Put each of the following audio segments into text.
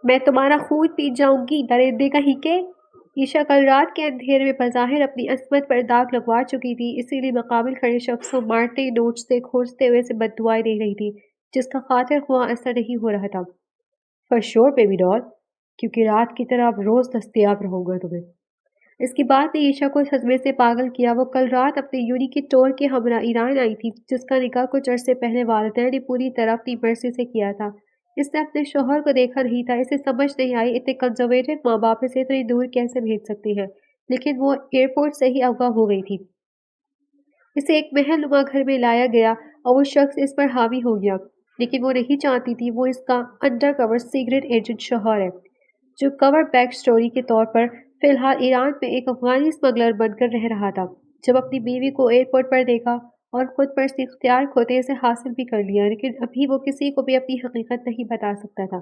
میں تمہارا خون پی جاؤں گی درندے کہیں کے۔ عشا کل رات کے اندھیرے میں بظاہر اپنی عصمت پر داغ لگوا چکی تھی، اسی لیے مقابل کھڑے شخصوں مارتے نوچتے کھوجتے ہوئے سے بد دعائیں دے رہی تھی جس کا خاطر خواہ اثر نہیں ہو رہا تھا۔ فار شور بیبی ڈال، کیونکہ رات کی طرح اب روز دستیاب رہوں گا تمہیں۔ اس کی بات نے عشا کو صدمے سے پاگل کیا۔ وہ کل رات اپنے یونی کے ٹور کے ہمراہ ایران آئی تھی جس کا نکاح کچھ عرصے پہلے والدین نے پوری طرح اپنی مرضی سے کیا تھا۔ اس نے اپنے شوہر کو دیکھا نہیں تھا، اسے سمجھ نہیں آئی اتنے کنزرویٹو ماں باپ اسے اتنی دور کیسے بھیج سکتے ہیں، لیکن وہ ایئرپورٹ سے ہی اغوا ہو گئی تھی۔ اسے ایک محل نما گھر میں لایا گیا اور وہ شخص اس پر حاوی ہو گیا، لیکن وہ نہیں جانتی تھی وہ اس کا انڈر کور سیکرٹ ایجنٹ شوہر ہے جو کور بیک سٹوری کے طور پر فی الحال ایران میں ایک افغانی اسمگلر بن کر رہ رہا تھا۔ جب اپنی بیوی کو ایئرپورٹ پر دیکھا اور خود پر سے اختیار کھوتے سے حاصل بھی کر لیا، لیکن ابھی وہ کسی کو بھی اپنی حقیقت نہیں بتا سکتا تھا۔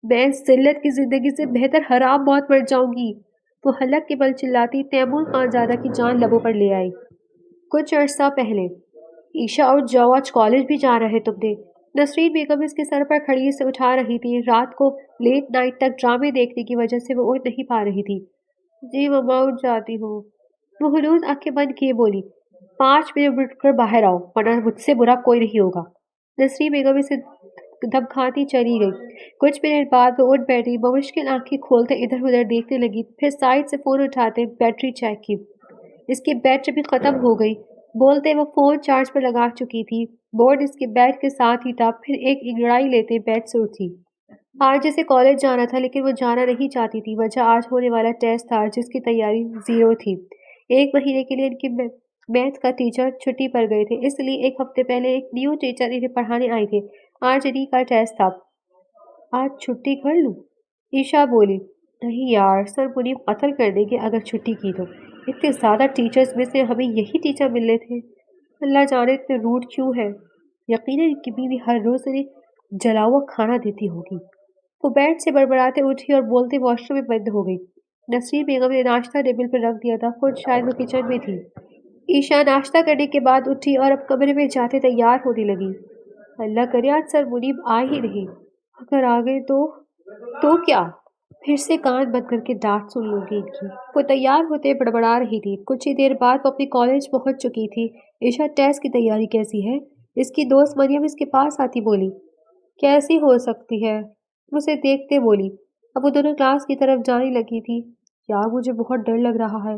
میں اس ذلت کی زندگی سے بہتر حرام موت مر جاؤں گی، وہ حلق کے بل چلاتی تیمور خان زادہ کی جان لبوں پر لے آئی۔ کچھ عرصہ پہلے عشا اور جو آج کالج بھی جا رہے تم نے؟ نسرین بیگم اس کے سر پر کھڑی سے اٹھا رہی تھی۔ رات کو لیٹ نائٹ تک ڈرامے دیکھنے کی وجہ سے وہ اٹھ نہیں پا رہی تھی۔ جی مما اٹھ جاتی ہوں، وہ ہنوز آنکھیں بند کیے بولی۔ 5 منٹ رک کر باہر آؤ ورنہ مجھ سے برا کوئی نہیں ہوگا۔ نسرین بیگم اسے دھمکاتی چلی گئی۔ کچھ منٹ بعد وہ اٹھ بیٹھی، بمشکل آنکھیں کھولتے ادھر ادھر دیکھنے لگی، پھر سائڈ سے فون اٹھاتے بیٹری چیک کی۔ اس کی بیٹری بھی ختم ہو گئی۔ بولتے وہ فون چارج پر لگا چکی تھی۔ بورڈ اس کے بیڈ کے ساتھ ہی تھا۔ پھر ایک انگڑائی لیتے بیڈ سے اٹھی۔ آج اسے کالج جانا تھا لیکن وہ جانا نہیں چاہتی تھی۔ وجہ آج ہونے والا ٹیسٹ تھا جس کی تیاری زیرو تھی۔ 1 مہینے کے لیے ان کے میتھ کا ٹیچر چھٹی پر گئے تھے، اس لیے ایک ہفتے پہلے ایک نیو ٹیچر انہیں پڑھانے آئے تھے۔ آج انہیں کا ٹیسٹ تھا۔ آج چھٹی کر لوں؟ عشا بولی۔ نہیں یار، سر منیب قتل کر دیں گے اگر چھٹی کی تو۔ اتنے زیادہ ٹیچرز میں سے ہمیں یہی ٹیچر ملنے تھے۔ اللہ جانے اتنے روڈ کیوں ہے۔ یقیناً ان کی بیوی ہر روز انہیں جلا ہوا کھانا دیتی ہوگی۔ وہ بیڈ سے بڑبڑاتے اٹھی اور بولتے واش روم میں بند ہو گئی۔ نسرین بیگم نے ناشتہ ٹیبل پر رکھ دیا تھا، خود شاید وہ کچن میں تھی۔ عشا ناشتہ کرنے کے بعد اٹھی اور اب کمرے میں جاتے تیار ہونے لگی۔ اللہ کرے آج سر منیب آئے ہی نہیں، اگر آ گئے تو کیا؟ پھر سے کان بند کر کے ڈانٹ سن لوں گی ان کی۔ وہ تیار ہوتے بڑبڑا رہی تھی۔ کچھ ہی دیر بعد وہ اپنی کالج پہنچ چکی تھی۔ عشا ٹیسٹ کی تیاری کیسی ہے؟ اس کی دوست مریم اس کے پاس آتی بولی۔ کیسی ہو سکتی ہے؟ اسے دیکھتے بولی۔ اب وہ دونوں کلاس کی طرف جانے لگی تھی۔ یار مجھے بہت ڈر لگ رہا ہے۔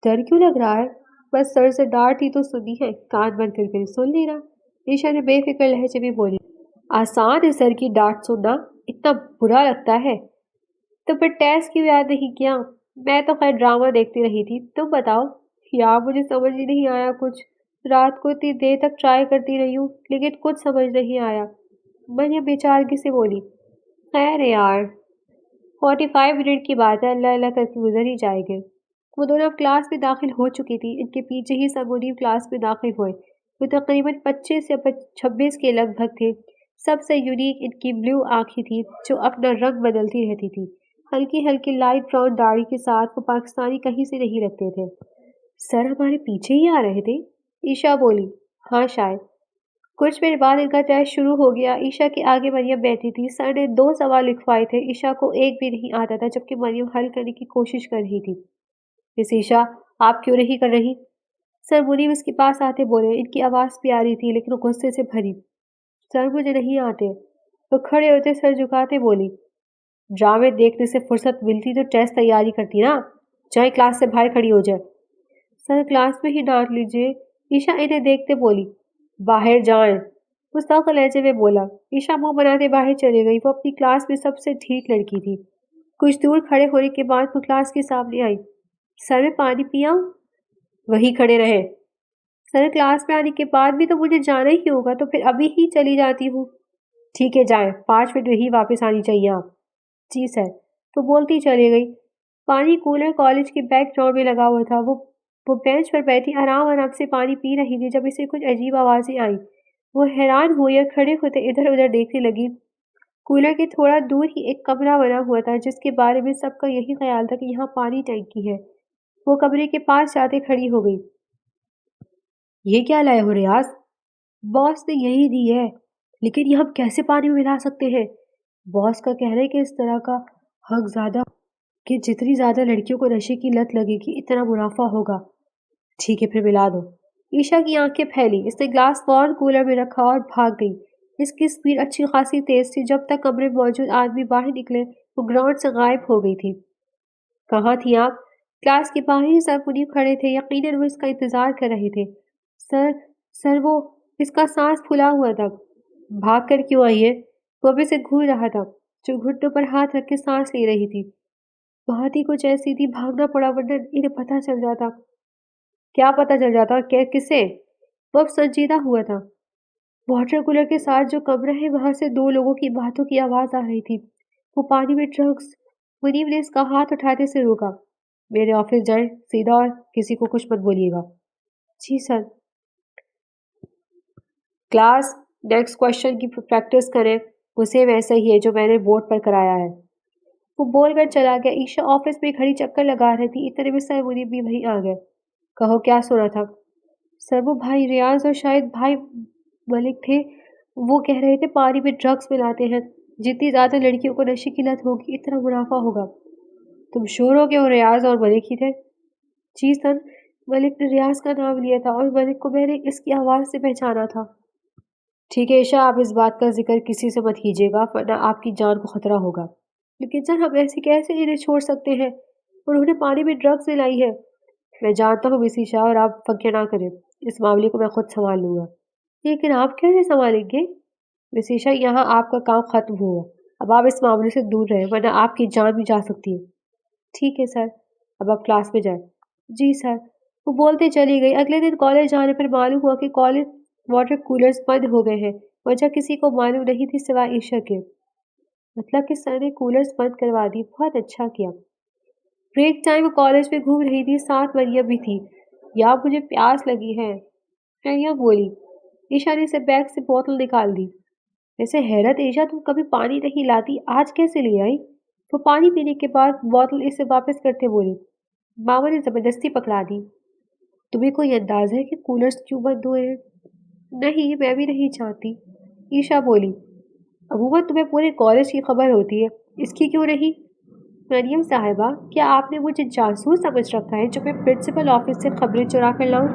ڈر کیوں لگ رہا ہے؟ بس سر سے ڈانٹ ہی تو سنی ہے، کان بند کر کے سن لینا۔ عشا نے بے فکر لہجے میں بولی۔ آسان ہے سر کی ڈانٹ سننا، اتنا برا لگتا ہے؟ تو پھر ٹیسٹ کیوں یاد نہیں کیا؟ میں تو خیر ڈرامہ دیکھتی رہی تھی، تم بتاؤ۔ یار مجھے سمجھ ہی نہیں آیا کچھ، رات کو اتنی دیر تک ٹرائی کرتی رہی ہوں لیکن کچھ سمجھ نہیں آیا، مریم بیچارگی سے بولی۔ خیر یار 45 منٹ کی بات ہے، اللہ اللہ کر کے گزر ہی جائے گے۔ وہ دونوں اب کلاس میں داخل ہو چکی تھی۔ ان کے پیچھے ہی سب منیب کلاس میں داخل ہوئے۔ وہ تقریباً 25 یا 26 کے لگ بھگ تھے۔ سب سے یونیک ان کی بلیو آنکھیں تھیں جو اپنا رنگ بدلتی رہتی تھی۔ ہلکی ہلکی لائٹ براؤن داڑھی کے ساتھ وہ پاکستانی کہیں سے نہیں لگتے تھے۔ سر ہمارے پیچھے ہی آ رہے تھے؟ عشا بولی۔ ہاں شاید۔ کچھ منٹ بعد ان کا ٹیسٹ شروع ہو گیا۔ عشا کے آگے مریم بیٹھی تھی۔ سر نے 2 سوال لکھوائے تھے، عشا کو ایک بھی نہیں آتا تھا جبکہ مریم حل کرنے کی کوشش کر رہی تھی۔ مس عشا آپ کیوں نہیں کر رہی؟ سر منیب اس کے پاس آتے بولے۔ ان کی آواز پیاری تھی لیکن غصے سے بھری۔ سر مجھے نہیں آتے۔ وہ کھڑے ہوتے سر جھکاتے بولی۔ ڈرامے دیکھنے سے فرصت ملتی تو ٹیسٹ تیاری کرتی نا، چاہے کلاس سے باہر کھڑی ہو جائے۔ سر کلاس میں ہی ڈانٹ لیجیے، عشا انہیں دیکھتے بولی۔ باہر جائیں، مستقل لہجے میں بولا۔ عشا منہ بناتے باہر چلی گئی۔ وہ اپنی کلاس میں سب سے ٹھیک لڑکی تھی۔ کچھ دور کھڑے ہونے کے بعد وہ کلاس کے سامنے آئی۔ سر میں پانی پیاؤں؟ وہی کھڑے رہے۔ سر کلاس میں آنے کے بعد بھی تو مجھے جانا ہی ہوگا، تو پھر ابھی ہی چلی جاتی ہوں۔ ٹھیک ہے جائیں، 5 منٹ میں ہی واپس آنی چاہیے آپ۔ جی سر، تو بولتی چلی گئی۔ پانی کولر کالج کے بیک گراؤنڈ میں لگا ہوا تھا۔ وہ بینچ پر بیٹھی آرام سے پانی پی رہی تھی جب اسے کچھ عجیب آوازیں آئیں۔ وہ حیران ہوئی اور کھڑے ہوتے ادھر ادھر دیکھنے لگی۔ کولر کے تھوڑا دور ہی ایک کمرہ بنا ہوا تھا جس کے بارے میں سب کا یہی خیال تھا کہ یہاں پانی ٹینکی ہے۔ وہ کمرے کے پاس جاتے کھڑی ہو گئی۔ یہ کیا لائے ہو ریاض؟ باس نے یہی دی ہے، لیکن یہ ہم کیسے پانی میں ملا سکتے ہیں؟ باس کا کہنا ہے کہ اس طرح کا حق زیادہ کہ جتنی زیادہ لڑکیوں کو نشے کی لت لگے گی اتنا منافع ہوگا۔ ٹھیک ہے پھر ملا دو۔ عشا کی آنکھیں پھیلی، اس نے گلاس فوراً کولر میں رکھا اور بھاگ گئی۔ اس کی سپیڈ اچھی خاصی تیز تھی، جب تک کمرے میں موجود آدمی باہر نکلے وہ گراؤنڈ سے غائب ہو گئی تھی۔ کہاں تھی آپ؟ کلاس کے باہر ہی سر منیب کھڑے تھے، یقیناً وہ اس کا انتظار کر رہے تھے۔ سر سر وہ اس کا سانس پھلا ہوا تھا۔ بھاگ کر کیوں آئی ہے؟ وہ ابھی سے گھور رہا تھا، جو گھٹنوں پر ہاتھ رکھ کے سانس لے رہی تھی۔ بات ہی کچھ ایسی تھی، بھاگنا پڑا ورنہ انہیں پتہ چل جاتا۔ کیا پتہ چل جاتا؟ کسے؟ وہ اب سنجیدہ ہوا تھا۔ واٹر کولر کے ساتھ جو کمرہ ہے وہاں سے دو لوگوں کی باتوں کی آواز آ رہی تھی۔ وہ پانی میں ڈرگس۔ منیب نے اس کا ہاتھ اٹھاتے سے روکا۔ میرے آفس جائیں سیدھا، اور کسی کو کچھ مت بولیے گا۔ جی سر۔ کلاس نیکسٹ کوشچن کی پریکٹس کریں، وہ سیم ایسا ہی ہے جو میں نے بورڈ پر کرایا ہے۔ وہ بول کر چلا گیا۔ عشا آفس میں کھڑی چکر لگا رہی تھی، اتنے میں سر منیب بھی وہیں آ گئے۔ کہو کیا سنا تھا؟ سر وہ بھائی ریاض اور شاید بھائی ملک تھے، وہ کہہ رہے تھے پانی میں ڈرگس ملاتے ہیں، جتنی زیادہ لڑکیوں کو نشے کی لت ہوگی اتنا منافع ہوگا۔ تم شور ہو کہ وہ ریاض اور ملک ہی تھے؟ جی سر، ملک نے ریاض کا نام لیا تھا اور ملک کو میں نے اس کی آواز سے پہچانا تھا۔ ٹھیک ہے عشا، آپ اس بات کا ذکر کسی سے مت کیجیے گا ورنہ آپ کی جان کو خطرہ ہوگا۔ لیکن سر ہم ایسے کیسے انہیں چھوڑ سکتے ہیں؟ انہوں نے پانی میں ڈرگس ملائی ہے۔ میں جانتا ہوں مسی شاہ، اور آپ فکر نہ کریں، اس معاملے کو میں خود سنبھال لوں گا۔ لیکن آپ کیسے سنبھالیں گے؟ مسی شاہ یہاں آپ کا کام ختم ہوا، اب آپ اس معاملے سے دور رہیں ورنہ آپ کی جان بھی جا سکتی ہے۔ ٹھیک ہے سر، اب آپ کلاس میں جائیں۔ جی سر۔ وہ بولتے چلی گئی۔ اگلے دن کالج جانے پر معلوم ہوا کہ کالج واٹر کولرز بند ہو گئے ہیں۔ وجہ کسی کو معلوم نہیں تھی سوائے عشا کے۔ مطلب کہ سر نے کولرز بند کروا دی، بہت اچھا کیا۔ بریک ٹائم وہ کالج میں گھوم رہی تھی، ساتھ مریم بھی تھی۔ یا مجھے پیاس لگی ہے، مریم بولی۔ عشا نے اسے بیگ سے بوتل نکال دی۔ ویسے حیرت عشا، تم کبھی پانی نہیں لاتی، آج کیسے لے آئی؟ وہ پانی پینے کے بعد بوتل اسے واپس کرتے بولی۔ ماما نے زبردستی پکڑا دی۔ تمہیں کوئی انداز ہے کہ کولرز کیوں بند ہوئے ہیں؟ نہیں، میں بھی نہیں چاہتی، عشا بولی۔ عموماً تمہیں پورے کالج کی خبر ہوتی ہے، اس کی کیوں نہیں؟ مریم صاحبہ، کیا آپ نے مجھے جاسوس سمجھ رکھا ہے جو میں پرنسپل آفس سے خبریں چرا کر لاؤں؟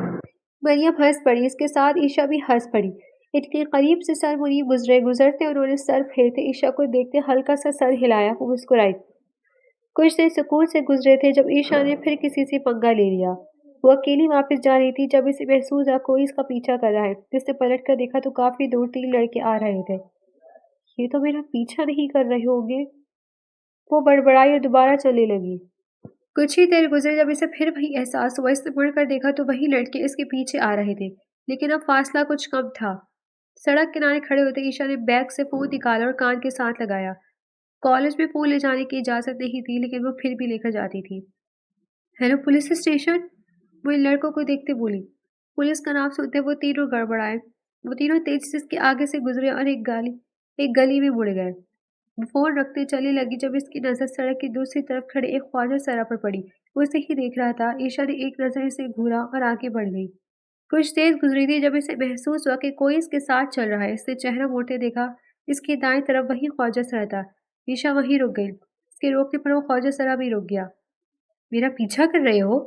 مریم ہنس پڑی، اس کے ساتھ عشا بھی ہنس پڑی۔ اتنے قریب سے سر منیب گزرتے انہوں نے سر پھیرتے عشا کو دیکھتے ہلکا سا سر ہلایا، وہ مسکرائی۔ کچھ دیر سکون سے گزرے تھے جب عشا نے پھر کسی سے پنگا لے لیا۔ وہ اکیلی واپس جا رہی تھی جب اسے محسوس ہوا کوئی اس کا پیچھا کر رہا ہے۔ جس نے پلٹ کر دیکھا تو کافی دور 3 لڑکے آ رہے تھے۔ یہ تو میرا پیچھا نہیں کر رہے ہوں گے، وہ بڑبڑائی اور دوبارہ چلنے لگی۔ کچھ ہی دیر گزرے جب اسے پھر وہی احساس ہوا، اس نے مڑ کر دیکھا تو وہی لڑکے اس کے پیچھے آ رہے تھے، لیکن اب فاصلہ کچھ کم تھا۔ سڑک کنارے کھڑے ہوتے عشا نے بیگ سے فون نکالا اور کان کے ساتھ لگایا۔ کالج میں فون لے جانے کی اجازت نہیں تھی، لیکن وہ پھر بھی لے کر جاتی تھی۔ ہیلو پولیس اسٹیشن، وہ ان لڑکوں کو دیکھتے بولی۔ پولیس کا نام سنتے وہ تینوں گڑبڑائے۔ وہ تینوں تیزی سے اس کے آگے سے گزرے اور ایک گلی میں مڑ گئے۔ وہ فون رکھتے چلنے لگی جب اس کی نظر سڑک کی دوسری طرف کھڑے ایک خواجہ سرا پر پڑی۔ وہ اسے ہی دیکھ رہا تھا۔ عشا نے ایک نظر اسے گھورا اور آگے بڑھ گئی۔ کچھ تیز گزری تھی جب اسے محسوس ہوا کہ کوئی اس کے ساتھ چل رہا ہے۔ اس نے چہرہ موڑتے دیکھا، اس کی دائیں طرف وہی خواجہ سرا تھا۔ عشا وہیں رک گئی۔ اس کے روکنے پر وہ خواجہ سرا بھی رک گیا۔ میرا پیچھا کر رہے ہو؟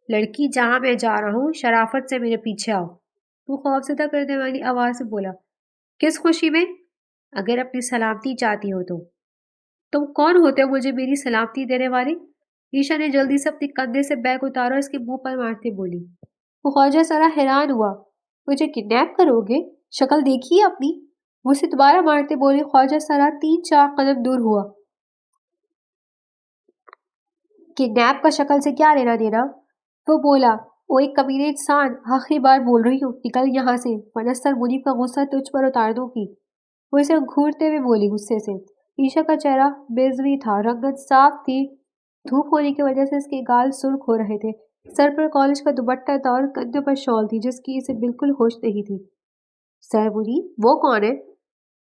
لڑکی، جہاں میں جا رہا ہوں شرافت سے میرے پیچھے آؤ، وہ خوفزدہ کرنے والی آواز سے بولا۔ کس خوشی میں؟ اگر اپنی سلامتی چاہتی ہو تو۔ تم کون ہوتے ہو مجھے میری سلامتی دینے والے؟ عشا نے جلدی سے اپنے کندھے سے بیگ اتارا اور اس کے منہ پر مارتے بولی۔ وہ خواجہ سرا حیران ہوا۔ مجھے کڈنیپ کرو گے؟ شکل دیکھیے اپنی، وہ اسے دوبارہ مارتے بولی۔ خواجہ سرا 3-4 قدم دور ہوا۔ کڈنیپ کا شکل سے کیا لینا دینا؟ وہ بولا۔ او ایک کمینے انسان، آخری بار بول رہی ہوں، نکل یہاں سے ورنہ سر منیب کا غصہ تجھ پر اتار دوں گی، وہ اسے گھورتے ہوئے بولی غصے سے۔ عشا کا چہرہ بیضوی تھا، رنگت صاف تھی، دھوپ ہونے کی وجہ سے اس کے گال سرخ ہو رہے تھے۔ سر پر کالج کا دوپٹہ تھا اور کندھے پر شال تھی جس کی اسے بالکل ہوش نہیں تھی۔ سر منیب، وہ کون ہے؟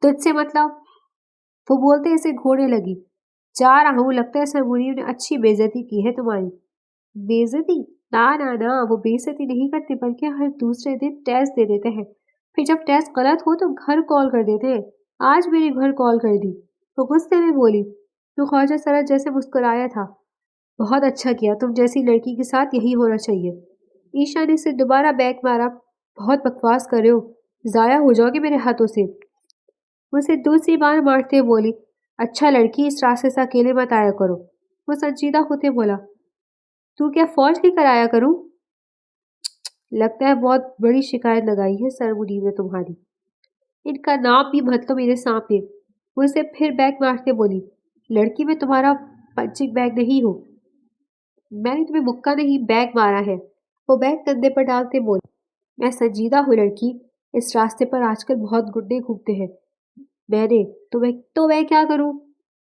تجھ سے مطلب؟ وہ بولتے اسے گھورنے لگی۔ جا رہا ہوں، لگتا ہے سر منیب نے اچھی بے عزتی کی ہے تمہاری۔ بے عزتی؟ نہ، وہ بے عزتی نہیں کرتے بلکہ ہر دوسرے دن ٹیسٹ دے دیتے ہیں، پھر جب ٹیسٹ غلط ہو تو گھر کال کر دیتے ہیں۔ آج میرے گھر کال کر دی۔ وہ غصے میں بولی۔ تو خواجہ سرا جیسے مسکرایا تھا۔ بہت اچھا کیا، تم جیسی لڑکی کے ساتھ یہی ہونا چاہیے۔ عیشا نے اسے دوبارہ بیک مارا۔ بہت بکواس کر رہے ہو، ضائع ہو جاؤ گے میرے ہاتھوں سے۔ وہ اسے دوسری بار مارتے بولی، اچھا لڑکی، اس راستے سے اکیلے مت آیا کرو۔ وہ سنجیدہ ہوتے بولا، تو کیا فوج لے کر آیا کروں؟ لگتا ہے بہت بڑی شکایت لگائی ہے سرمنی میں تمہاری۔ ان کا نام بھی مت لو میرے سامنے۔ وہ اسے پھر بیک مارتے بولی، لڑکی میں تمہارا پنچنگ بیگ نہیں ہو۔ میں نے تمہیں مکہ نہیں بیگ مارا ہے۔ وہ بیگ کندھے پر ڈالتے بولی، میں سنجیدہ ہوں لڑکی، اس راستے پر آج کل بہت گنڈے گھومتے ہیں۔ میں کیا کروں؟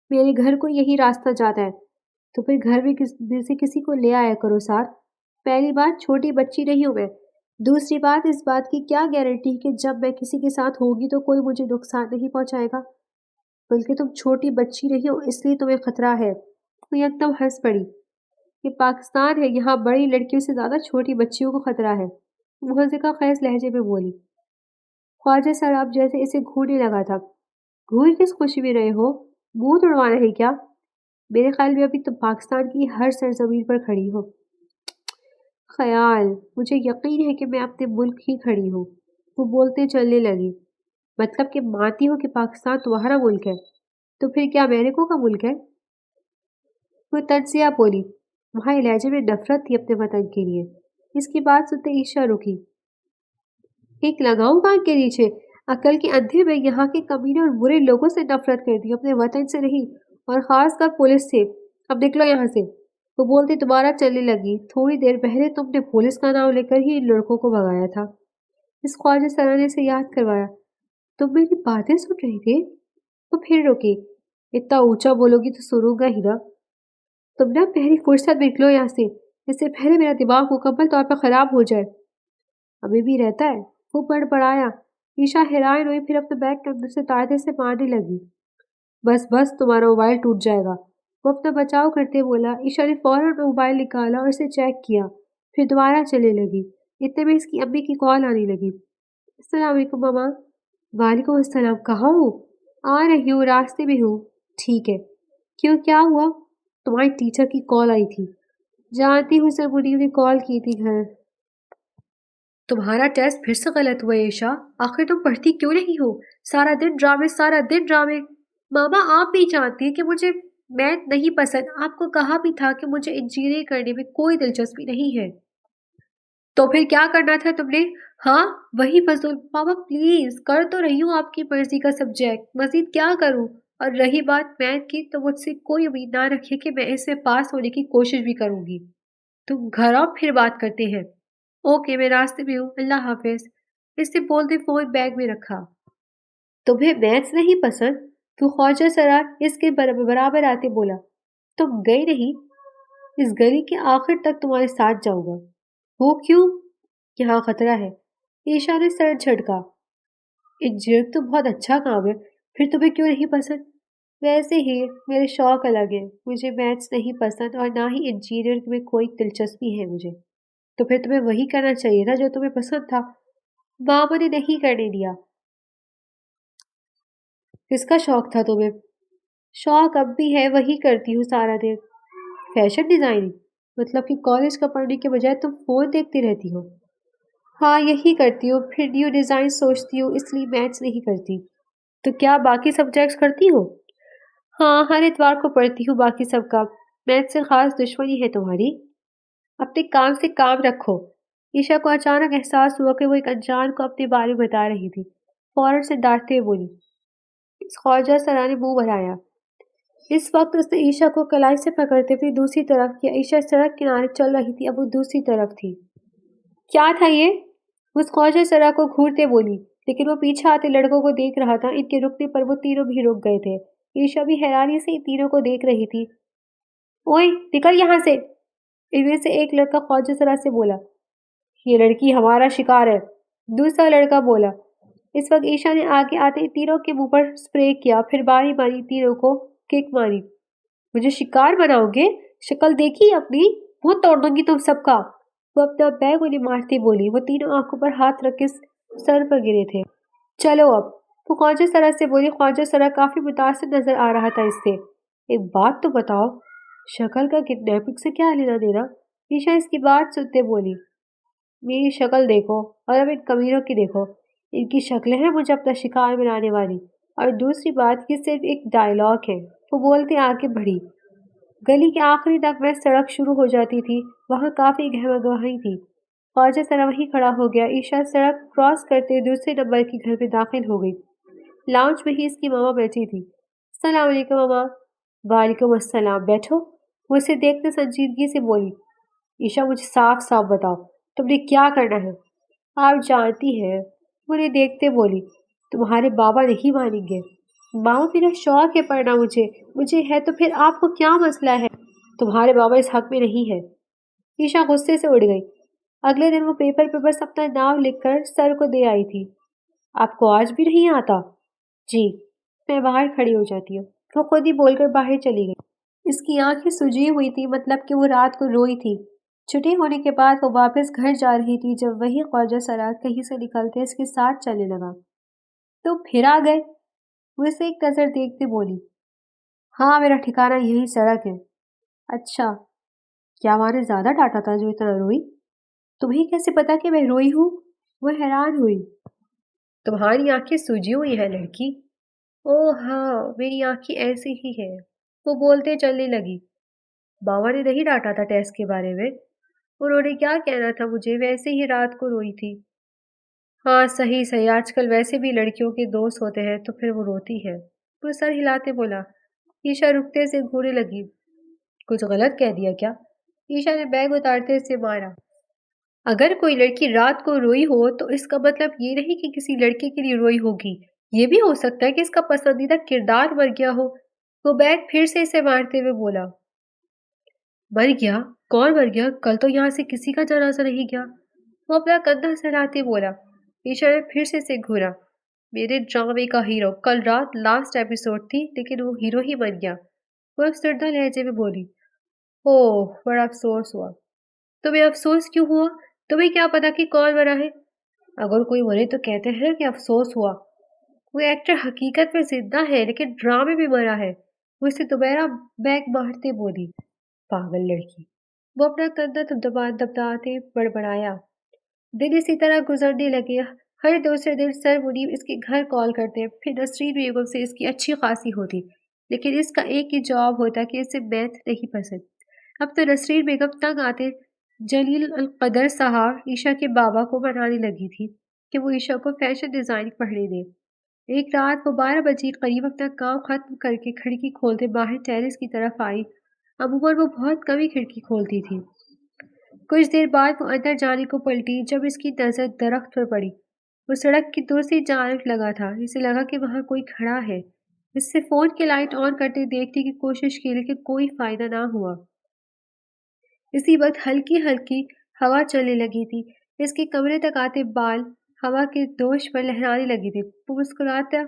میرے گھر کو یہی راستہ جاتا ہے، تو پھر گھر میں سے کسی کو لے آیا کرو ساتھ۔ پہلی بات، چھوٹی بچی نہیں ہوں میں۔ دوسری بات، اس بات کی کیا گارنٹی کہ جب میں کسی کے ساتھ ہوگی تو کوئی مجھے نقصان نہیں پہنچائے گا؟ بلکہ تم چھوٹی بچی نہیں ہو، اس لیے تمہیں خطرہ ہے۔ وہ ایک دم ہنس پڑی۔ یہ پاکستان ہے، یہاں بڑی لڑکیوں سے زیادہ چھوٹی بچیوں کو خطرہ ہے۔ مہذکہ خیز لہجے میں بولی۔ خواجہ سراب جیسے اسے گھورنے لگا تھا۔ گھور کس خوشی میں رہے ہو؟ منہ توڑوانا ہے کیا؟ میرے خیال میں ابھی تم پاکستان کی ہر سرزمین پر کھڑی ہو۔ خیال، مجھے یقین ہے کہ میں اپنے ملک ہی کھڑی ہوں۔ وہ بولتے چلنے لگی۔ مطلب کہ مانتی ہو کہ پاکستان تمہارا ملک ہے، تو پھر کیا امریکہ کا ملک ہے؟ وہ تجزیہ بولی۔ وہاں لہجے میں نفرت تھی اپنے وطن کے لیے۔ اس کی بات سنتے عیشا رکی۔ ایک لگاؤں کان کے نیچے، عقل کے اندھے میں یہاں کے کمینے اور برے لوگوں سے نفرت کرتی ہوں، اپنے وطن سے نہیں، اور خاص کر پولیس سے۔ اب نکلو یہاں سے۔ وہ بولتے دوبارہ چلنے لگی۔ تھوڑی دیر پہلے تم نے پولیس کا نام لے کر ہی ان لڑکوں کو بھگایا تھا۔ اس خواجہ سرا نے اسے یاد کروایا۔ تم میری باتیں سن رہی تھے؟ وہ پھر رکی۔ اتنا اونچا بولو گی تو سنوں گا ہی نا۔ تم نا پہلی فرصت میں نکلو یہاں سے، اس سے پہلے میرا دماغ مکمل طور پر خراب ہو جائے۔ ابھی بھی رہتا ہے؟ وہ بڑبڑایا۔ عیشا حیران ہوئی، پھر اپنے بیگ کے اندر سے تائتے سے مارنے لگی۔ بس بس، تمہارا موبائل ٹوٹ جائے گا، وہ اپنا بچاؤ کرتے بولا۔ عیشا نے فوراً موبائل نکالا اور اسے چیک کیا، پھر دوبارہ چلنے لگی۔ اتنے میں اس کی امی کی کال آنے لگی۔ السلام علیکم ماما۔ وعلیکم السلام، کہاں ہوں؟ آ رہی ہوں، راستے میں ہوں۔ ٹھیک ہے۔ کیوں، کیا ہوا؟ تمہاری ٹیچر کی کال آئی تھی۔ جانتی ہوں سر، منیر نے کال کی تھی گھر۔ تمہارا ٹیسٹ پھر سے غلط ہوا عیشا، آخر تم پڑھتی کیوں نہیں ہو؟ سارا دن ڈرامے، سارا دن ڈرامے۔ ماما آپ بھی جانتی ہیں کہ مجھے میتھ نہیں پسند، آپ کو کہا بھی تھا کہ مجھے انجینئرنگ کرنے میں کوئی دلچسپی نہیں ہے۔ تو پھر کیا کرنا تھا تم نے؟ ہاں وہی فضول۔ ماما پلیز، کر تو رہی ہوں آپ کی مرضی کا سبجیکٹ، مزید کیا کروں؟ اور رہی بات میتھ کی، تو مجھ سے کوئی امید نہ رکھے کہ میں اس میں پاس ہونے کی کوشش بھی کروں گی۔ تم گھر آؤ، پھر بات کرتے ہیں۔ اوکے، میں راستے میں ہوں، اللہ حافظ۔ اس نے بولتے فون بیگ میں رکھا۔ تمہیں میتھس نہیں پسند؟ تو خواجہ سرا اس کے برابر آتے بولا، تم گئی نہیں؟ اس گلی کے آخر تک تمہارے ساتھ جاؤں گا۔ وہ کیوں؟ یہاں خطرہ ہے۔ عیشا نے سر جھٹکا۔ انجینئر تو بہت اچھا کام ہے، پھر تمہیں کیوں نہیں پسند؟ ویسے ہی میرے شوق الگ ہے، مجھے میتھس نہیں پسند اور نہ ہی انجینئر میں کوئی دلچسپی ہے مجھے۔ تو پھر تمہیں وہی کرنا چاہیے تھا جو تمہیں پسند تھا۔ ماما نے نہیں کرنے دیا۔ کس کا شوق تھا تمہیں؟ شوق اب بھی ہے، وہی کرتی ہوں سارا دن۔ Fashion designing? مطلب کہ کالج کا پڑھنے کے بجائے تم فون دیکھتی رہتی ہو؟ ہاں یہی کرتی ہوں، پھر نیو ڈیزائن سوچتی ہوں، اس لیے میتھس نہیں کرتی۔ تو کیا باقی سبجیکٹس کرتی ہو؟ ہاں، ہر اتوار کو پڑھتی ہوں باقی سب کا۔ میتھس سے خاص دشمنی ہے تمہاری؟ اپنے کام سے کام رکھو۔ عیشا کو اچانک احساس ہوا کہ وہ ایک انجان کو اپنے بارے میں بتا رہی تھی۔ فوراً سے ڈانٹتے بولی۔ خواجہ سرا نے منہ بنایا۔ اس وقت اس نے عیشا کو کلائی سے پکڑتے ہوئے دوسری طرف کیا۔ عیشا سڑک کنارے چل رہی تھی، اب وہ دوسری طرف تھی۔ کیا تھا یہ؟ اس خواجہ سرا کو گھورتے بولی، لیکن وہ پیچھے آتے لڑکوں کو دیکھ رہا تھا۔ ان کے رکنے پر وہ تینوں بھی رک گئے تھے۔ عیشا بھی حیرانی سے ان تینوں کو دیکھ رہی تھی۔ اوئے نکل یہاں سے، ان میں سے ایک لڑکا خواجہ سرا سے بولا۔ یہ لڑکی ہمارا شکار ہے، دوسرا لڑکا بولا۔ اس وقت عیشا نے آگے آتے تینوں کے منہ پر سپرے کیا، پھر باری باری تینوں کو کک ماری۔ مجھے شکار بناؤ گے؟ شکل دیکھی اپنی؟ منہ توڑ دوں گی تم سب کا۔ وہ اپنا بیگ انہیں مارتی بولی۔ وہ تینوں آنکھوں پر ہاتھ رکھ کے سر پر گرے تھے۔ چلو اب تو خواجہ سرا سے بولی۔ خواجہ سرا کافی متاثر نظر آ رہا تھا اس سے۔ ایک بات تو بتاؤ، شکل کا کڈنیپنگ سے کیا لینا دینا؟ عشا اس کی بات سنتے بولی۔ میری شکل دیکھو اور اب ان کمیروں کی دیکھو، ان کی شکلیں ہیں مجھے اپنا شکار بنانے والی، اور دوسری بات یہ صرف ایک ڈائلاگ ہے۔ وہ بولتے آگے بڑھی۔ گلی کے آخری تک میں سڑک شروع ہو جاتی تھی، وہاں کافی گہما گہمائی تھی۔ خواجہ سرا وہیں کھڑا ہو گیا۔ عشا سڑک کراس کرتے دوسرے نمبر کے گھر میں داخل ہو گئی۔ لاؤنج میں ہی اس کی ماما بیٹھی تھی۔ السلام علیکم ماما۔ وعلیکم السلام، بیٹھو۔ وہ اسے دیکھتے سنجیدگی سے بولی۔ عشا مجھے صاف صاف بتاؤ، تم نے کیا کرنا ہے؟ آپ جانتی ہیں، انہیں دیکھتے بولی۔ تمہارے بابا نہیں مانیں گے۔ ماما میرا شوق ہے پڑھنا، مجھے ہے تو پھر آپ کو کیا مسئلہ ہے؟ تمہارے بابا اس حق میں نہیں ہے۔ عشا غصے سے اڑ گئی۔ اگلے دن وہ پیپر پہ بس اپنا نام لکھ کر سر کو دے آئی تھی۔ آپ کو آج بھی نہیں آتا؟ جی، میں باہر کھڑی ہو جاتی ہوں۔ وہ خود ہی بول کر باہر چلی گئی۔ اس کی آنکھیں سجی ہوئی تھی، مطلب کہ وہ رات کو روئی تھی۔ چھٹی ہونے کے بعد وہ واپس گھر جا رہی تھی جب وہی خواجہ سرا کہیں سے نکلتے اس کے ساتھ چلنے لگا۔ تو پھر آ گئے؟ وہ اسے ایک نظر دیکھتے بولی۔ ہاں، میرا ٹھکانہ یہی سڑک ہے۔ اچھا، کیا ماں نے زیادہ ڈانٹا تھا جو اتنا روئی؟ تمہیں کیسے پتا کہ میں روئی ہوں؟ وہ حیران ہوئی۔ تمہاری آنکھیں سوجی ہوئی ہیں لڑکی۔ اوہ ہاں، میری آنکھیں ایسی ہی ہیں۔ وہ بولتے چلنے لگی۔ بابا نے نہیں ڈانٹا تھا ٹیسٹ کے بارے میں؟ انہوں نے کیا کہنا تھا مجھے، ویسے ہی رات کو روئی تھی۔ ہاں صحیح صحیح، آج کل ویسے بھی لڑکیوں کے دوست ہوتے ہیں تو پھر وہ روتی ہے۔ وہ سر ہلاتے بولا۔ عشا رکتے سے گھورنے لگی۔ کچھ غلط کہہ دیا کیا؟ عشا نے بیگ اتارتے سے مارا۔ اگر کوئی لڑکی رات کو روئی ہو تو اس کا مطلب یہ نہیں کہ کسی لڑکے کے لیے روئی ہوگی، یہ بھی ہو سکتا ہے کہ اس کا پسندیدہ کردار مر گیا ہو۔ وہ بیگ پھر سے اسے مارتے ہوئے بولا۔ مر گیا؟ کون مر گیا؟ کل تو یہاں سے کسی کا جنازہ نہیں گیا۔ وہ اپنا کندھا سہلاتے بولا۔ عشا نے پھر سے اسے گھورا۔ میرے ڈرامے کا ہیرو، کل رات لاسٹ ایپیسوڈ تھی لیکن وہ ہیرو ہی بن گیا۔ وہ افسردہ لہجے میں بولی۔ اوہ، بڑا افسوس ہوا۔ تمہیں افسوس کیوں ہوا؟ تمہیں کیا پتا کہ کون مرا ہے؟ اگر کوئی مرے تو کہتے ہیں کہ افسوس ہوا۔ وہ ایکٹر حقیقت میں زندہ ہے لیکن ڈرامے میں مرا ہے۔ وہ اسے دوبارہ بیگ مارتے بولی۔ پاگل لڑکی۔ وہ اپنا کندھا دبدباتے بڑبڑایا۔ دن اسی طرح گزرنے لگے۔ ہر دوسرے دن سر منیب اس کے گھر کال کرتے، پھر نسرین بیگم سے اس کی اچھی خاصی ہوتی، لیکن اس کا ایک ہی جواب ہوتا کہ اسے میتھ نہیں پسند۔ اب تو نسرین بیگم تنگ آتے جلیل القدر صاحب عشا کے بابا کو منانے لگی تھی کہ وہ عشا کو فیشن ڈیزائننگ پڑھنے دے۔ ایک رات وہ 12 بجے قریب اپنا کام ختم کر کے کھڑکی کھولتے باہر ٹیرس کی طرف آئی۔ عموماً وہ بہت کم ہی کھڑکی کھولتی تھی۔ کچھ دیر بعد وہ اندر جانے کو پلٹی جب اس کی نظر درخت پر پڑی۔ وہ سڑک کی دوسری جانب لگا تھا۔ اسے لگا کہ وہاں کوئی کھڑا ہے۔ اس سے فون کی لائٹ آن کرتے دیکھنے کی کوشش کی لیکن کوئی فائدہ نہ ہوا۔ اسی وقت ہلکی ہلکی ہوا چلنے لگی تھی۔ اس کے کمرے تک آتے بال ہوا کے دوش پر لہرانے لگے تھے۔ وہ مسکراتا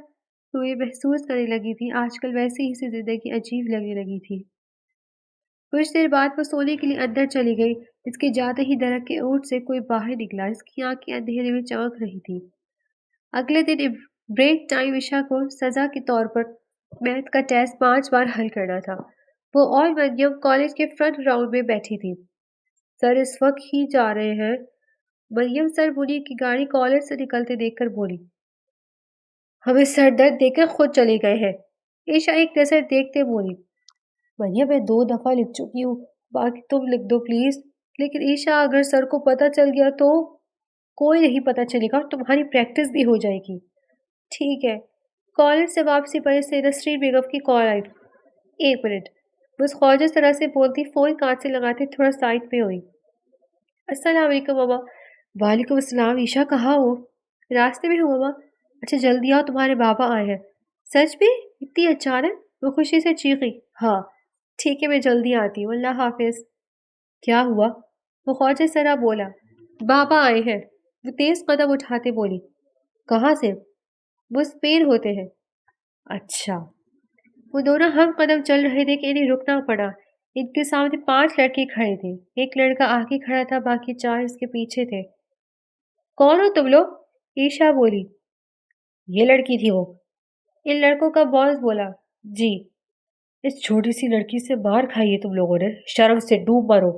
ہوئے محسوس کرنے لگی تھی آج کل ویسے ہی سے زندگی عجیب لگنے لگی تھی۔ کچھ دیر بعد وہ سونے کے لیے اندر چلی گئی۔ اس کے جاتے ہی درخت کے اوٹ سے کوئی باہر نکلا۔ اس کی آنکھیں اندھیرے میں چمک رہی تھی۔ اگلے دن بریک ٹائم عشا کو سزا کے طور پر میتھ کا ٹیسٹ 5 بار حل کرنا تھا۔ وہ اور مریم کالج کے فرنٹ گراؤنڈ میں بیٹھی تھی۔ سر اس وقت ہی جا رہے ہیں؟ مریم سر منیب کی گاڑی کالج سے نکلتے دیکھ کر بولی۔ ہمیں سر درد دے کر خود چلے گئے ہیں۔ عشا ایک نظر دیکھتے بولی۔ مریم میں 2 دفعہ لکھ چکی ہوں، باقی تم لکھ دو پلیز۔ لیکن عشا اگر سر کو پتہ چل گیا تو؟ کوئی نہیں پتہ چلے گا اور تمہاری پریکٹس بھی ہو جائے گی۔ ٹھیک ہے۔ کالج سے واپسی پر سے نسرین بیگم کی کال آئی۔ 1 منٹ۔ بس خواجہ سرا سے بولتی فون کان سے لگاتے تھوڑا سائڈ پہ ہوئی۔ السلام علیکم ماما۔ وعلیکم السلام۔ عشا کہاں ہو؟ راستے میں ہوں ماما۔ اچھا جلدی آؤ، تمہارے بابا آئے ہیں۔ سچ میں؟ اتنی اچانک؟ وہ خوشی سے چیخی۔ ہاں ٹھیک ہے، میں جلدی آتی ہوں، اللہ حافظ۔ کیا ہوا؟ وہ خواجہ سرا بولا۔ بابا آئے ہیں۔ وہ تیز قدم اٹھاتے بولی۔ کہاں سے؟ وہ اسپین ہوتے ہیں۔ اچھا۔ وہ دونوں ہم قدم چل رہے تھے کہ انہیں رکنا پڑا۔ ان کے سامنے 5 لڑکے کھڑے تھے۔ ایک لڑکا آگے کھڑا تھا، باقی 4 اس کے پیچھے تھے۔ کون ہو تم لوگ؟ عشا بولی۔ یہ لڑکی تھی وہ؟ ان لڑکوں کا باس بولا۔ جی۔ اس چھوٹی سی لڑکی سے مار کھائی ہے تم لوگوں نے، شرم سے ڈوب مرو۔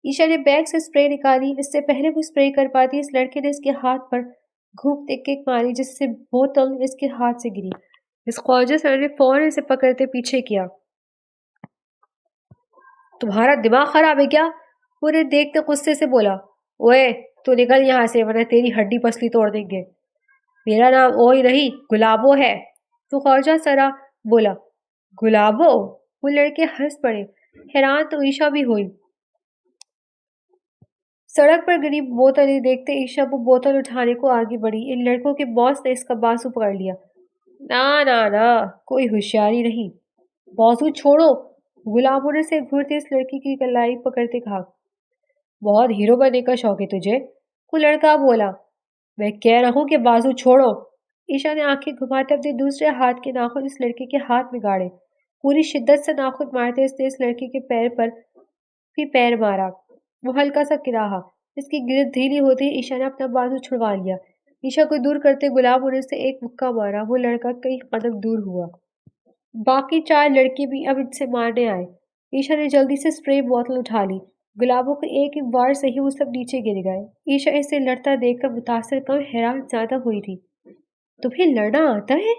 ایشا نے بیگ سے اسپرے نکالی۔ اس سے پہلے وہ اسپرے کر پاتی اس لڑکے نے اس کے ہاتھ پر گھومتے کک ماری جس سے بوتل اس کے ہاتھ سے گری۔ اس خواجہ سر نے فوراً اسے پکڑتے پیچھے کیا۔ تمہارا دماغ خراب ہے کیا؟ وہ نے دیکھتے غصے سے بولا۔ اوئے تو نکل یہاں سے ورنہ تیری ہڈی پسلی توڑ دیں گے۔ میرا نام اوئی نہیں گلابو ہے، تو خواجہ سرا بولا۔ گلابو؟ وہ لڑکے ہنس پڑے، حیران تو عیشا بھی ہوئی۔ سڑک پر گری بوتلیں دیکھتے عیشا وہ بوتل اٹھانے کو آگے بڑھی۔ ان لڑکوں کے باس نے اس کا بازو پکڑ لیا۔ نا کوئی ہوشیاری نہیں، بازو چھوڑو، گلابو نے سے گھورتے اس لڑکی کی کلائی پکڑتے کہا۔ بہت ہیرو بننے کا شوق ہے تجھے، وہ لڑکا بولا۔ میں کہہ رہا ہوں کہ بازو چھوڑو۔ عیشا نے آنکھیں گھماتے اپنے دوسرے ہاتھ کے ناخن اس لڑکے کے ہاتھ میں گاڑے۔ پوری شدت سے ناخن مارتے اس نے اس لڑکے کے پیر پر بھی پیر مارا۔ وہ ہلکا سا کراہا۔ اس کی گرد ڈھیلی ہوتے ہی عیشا نے اپنا بازو چھڑوا لیا۔ عیشا کو دور کرتے گلاب نے اسے ایک مکہ مارا۔ وہ لڑکا کئی قدم دور ہوا۔ باقی 4 لڑکے بھی اب ان سے مارنے آئے۔ عیشا نے جلدی سے اسپرے بوتل اٹھا لی۔ گلابوں کو ایک وار سے ہی وہ سب نیچے گر گئے۔ عیشا اسے لڑتا دیکھ کر متاثر کم حیران زیادہ ہوئی تھی۔ تمہیں لڑنا آتا ہے؟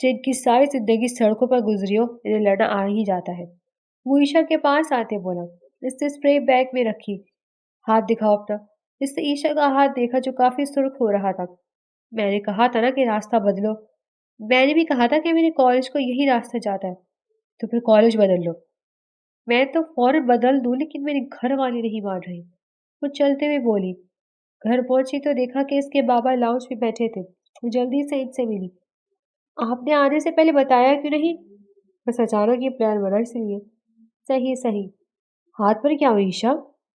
جن کی ساری زندگی سڑکوں پر گزری ہو انہیں لڑنا آ ہی جاتا ہے، وہ عیشا کے پاس آتے بولا۔ اس نے اسپرے بیگ میں رکھی۔ ہاتھ دکھاؤ اپنا۔ اس نے عیشا کا ہاتھ دیکھا جو کافی سرخ ہو رہا تھا۔ میں نے کہا تھا نا کہ راستہ بدلو۔ میں نے بھی کہا تھا کہ میرے کالج کو یہی راستہ جاتا ہے، تو پھر کالج بدل لو۔ میں تو فوراً بدل دوں لیکن میرے گھر والے نہیں مان رہے، وہ چلتے ہوئے بولی۔ گھر پہنچی تو دیکھا کہ اس کے بابا لاؤنج میں بیٹھے تھے۔ وہ جلدی سے ان سے ملی۔ آپ نے آنے سے پہلے بتایا کیوں نہیں؟ بس اچانک یہ پلان بنا اس لیے۔ صحیح۔ ہاتھ پر کیا ہوئی عیشا؟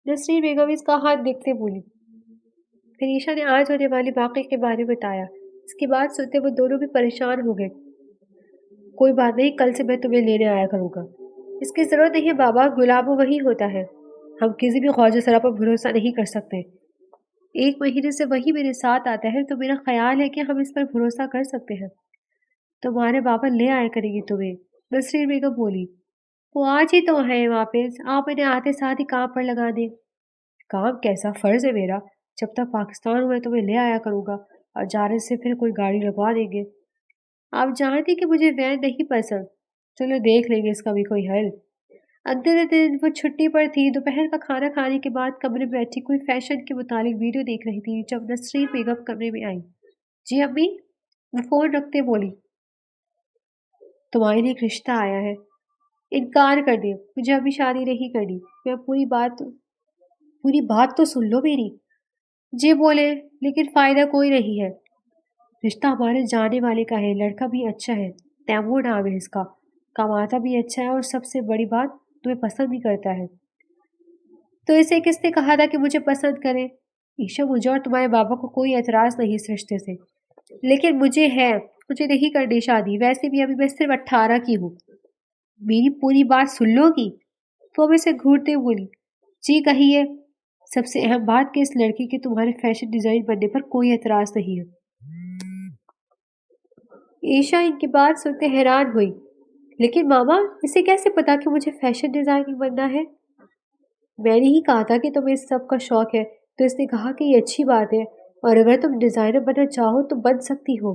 نسرین بیگم اس کا ہاتھ دیکھتے بولی۔ پھر عیشا نے آج ہونے والی واقعے کے بارے میں بتایا۔ اس کی بات سنتے وہ دونوں بھی پریشان ہو گئے۔ کوئی بات نہیں، کل سے میں تمہیں لینے آیا کروں گا۔ اس کی ضرورت نہیں ہے بابا، گلابو وہی ہوتا ہے۔ ہم کسی بھی خواجہ سرا پر بھروسہ نہیں کر سکتے۔ 1 مہینے سے وہی میرے ساتھ آتا ہے تو میرا خیال ہے کہ ہم اس پر بھروسہ کر سکتے ہیں۔ تمہارے بابا لے آیا کریں گے تمہیں، نسرین بیگم بولی۔ وہ آج ہی تو ہے واپس، آپ انہیں آتے ساتھ ہی کام پر لگا دیں۔ کام کیسا؟ فرض ہے میرا، جب تک پاکستان ہوں میں تمہیں لے آیا کروں گا اور جانے سے پھر کوئی گاڑی لگوا دیں گے۔ آپ جانتی کہ مجھے وین نہیں پسند، چلو دیکھ لیں گے اس کا بھی کوئی حل۔ اگلے دن وہ چھٹی پر تھی۔ دوپہر کا کھانا کھانے کے بعد کمرے میں بیٹھی کوئی فیشن کے متعلق ویڈیو دیکھ رہی تھی جب نسرین بیگم کمرے میں آئی۔ جی امی، وہ فون رکھتے بولی۔ تمہارے لیے ایک رشتہ آیا ہے۔ انکار کر دے، مجھے ابھی شادی نہیں کرنی۔ میں پوری بات تو سن لو میری۔ جی بولے، لیکن فائدہ کوئی نہیں ہے۔ رشتہ ہمارے جانے والے کا ہے، لڑکا بھی اچھا ہے، تیمور نام ہے اس کا، کماتا بھی اچھا ہے اور سب سے بڑی بات تمہیں پسند بھی کرتا ہے۔ تو اسے کس نے کہا تھا کہ مجھے پسند کرے؟ عیشا، مجھے اور تمہارے بابا کو کوئی اعتراض نہیں اس رشتے سے، لیکن مجھے ہے، مجھے نہیں کرنی شادی، ویسے بھی ابھی میں صرف 18 کی ہوں۔ میری پوری بات سن لو گی؟ تو اب اسے گھورتے بولی۔ جی کہیے۔ سب سے اہم بات کہ اس لڑکی کے تمہارے فیشن ڈیزائن بننے پر کوئی اعتراض نہیں ہے۔ عیشا ان کی بات سنتے حیران ہوئی۔ لیکن ماما، اسے کیسے پتا کہ مجھے فیشن ڈیزائننگ بننا ہے؟ میں نے ہی کہا تھا کہ تمہیں اس سب کا شوق ہے، تو اس نے کہا کہ یہ اچھی بات ہے اور اگر تم ڈیزائنر بننا چاہو تو بن سکتی ہو۔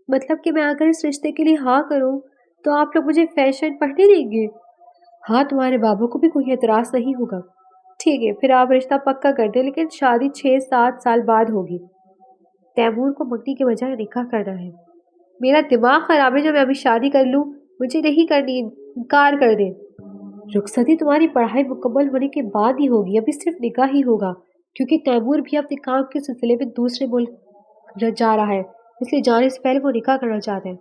مطلب کہ میں اگر اس رشتے کے لیے ہاں کروں تو آپ لوگ مجھے فیشن پڑھنے دیں گے؟ ہاں، تمہارے بابا کو بھی کوئی اعتراض نہیں ہوگا۔ ٹھیک ہے، پھر آپ رشتہ پکا کر دیں، لیکن شادی 6-7 سال بعد ہوگی۔ تیمور کو منگنی کے بجائے نکاح کرنا ہے۔ میرا دماغ خراب ہے جو میں ابھی شادی کر لوں؟ مجھے نہیں کرنی، انکار کر دے۔ رخصتی تمہاری پڑھائی مکمل ہونے کے بعد ہی ہوگی، ابھی صرف نکاح ہی ہوگا، کیونکہ تیمور بھی اپنے کام کے سلسلے میں دوسرے ملک جا رہا ہے، اس لیے جانے سے پہلے وہ نکاح کرنا چاہتے ہیں۔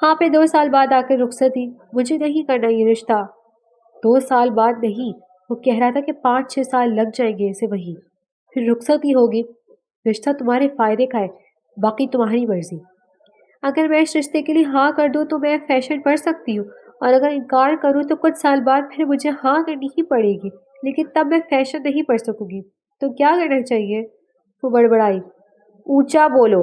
ہاں، پھر 2 سال بعد آ کر رخصتی۔ مجھے نہیں کرنا یہ رشتہ۔ 2 سال بعد نہیں، وہ کہہ رہا تھا کہ 5-6 سال لگ جائیں گے اسے وہیں، پھر رخصتی ہوگی۔ رشتہ تمہارے فائدے کا ہے، باقی تمہاری مرضی۔ اگر میں اس رشتے کے لیے ہاں کر دوں تو میں فیشن پڑھ سکتی ہوں، اور اگر انکار کروں تو کچھ سال بعد پھر مجھے ہاں کرنی ہی پڑے گی، لیکن تب میں فیشن نہیں پڑھ سکوں گی۔ تو کیا کرنا چاہیے؟ وہ بڑبڑائی۔ اونچا بولو۔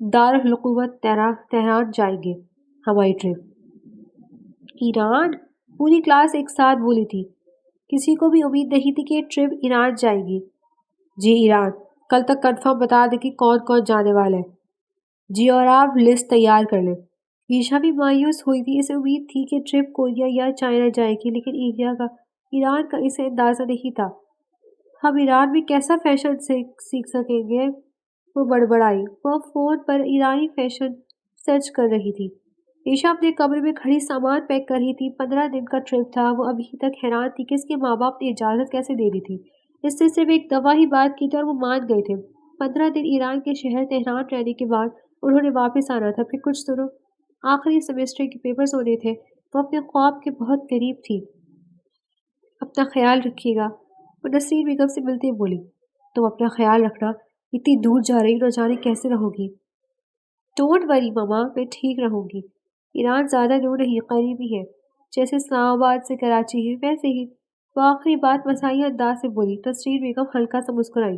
دارالحکومت تہران جائیں گے ہوائی ٹرپ۔ ایران؟ پوری کلاس ایک ساتھ بولی تھی۔ کسی کو بھی امید نہیں تھی کہ یہ ٹرپ ایران جائے گی۔ جی ایران، کل تک کنفرم بتا دیں کہ کون کون جانے والا ہے۔ جی اور آپ لسٹ تیار کر لیں۔ عیشا بھی مایوس ہوئی تھی، اسے امید تھی کہ ٹرپ کوریا یا چائنا جائے گی، لیکن ایران کا اسے اندازہ نہیں تھا۔ ہم ایران میں کیسا فیشن سیکھ سکیں گے؟ وہ بڑبڑائی۔ وہ فون پر ایرانی فیشن سرچ کر رہی تھی۔ عیشا اپنے کمرے میں کھڑی سامان پیک کر رہی تھی۔ 15 دن کا ٹرپ تھا۔ وہ ابھی تک حیران تھی کہ اس کے ماں باپ نے اجازت کیسے دے دی تھی۔ اس نے صرف ایک دفعہ ہی بات کی تھی اور وہ مان گئے تھے۔ 15 دن ایران کے شہر تہران رہنے کے بعد انہوں نے واپس آنا تھا۔ پھر کچھ دنوں آخری سیمسٹر کے پیپرز ہونے تھے۔ وہ اپنے خواب کے بہت قریب تھی۔ اپنا خیال رکھیے گا، وہ نسرین بیگم سے ملتے بولی۔ تم اپنا خیال رکھنا، اتنی دور جا رہی نہ جانے کیسے رہو گی۔ ڈونٹ وری ماما، میں ٹھیک رہوں گی۔ ایران زیادہ دور نہیں، قریب ہی ہے، جیسے اسلام آباد سے کراچی ہے ویسے ہی۔ وہ آخری بات مزاحیہ انداز سے بولی۔ نسرین بیگم ہلکا سا مسکرائی۔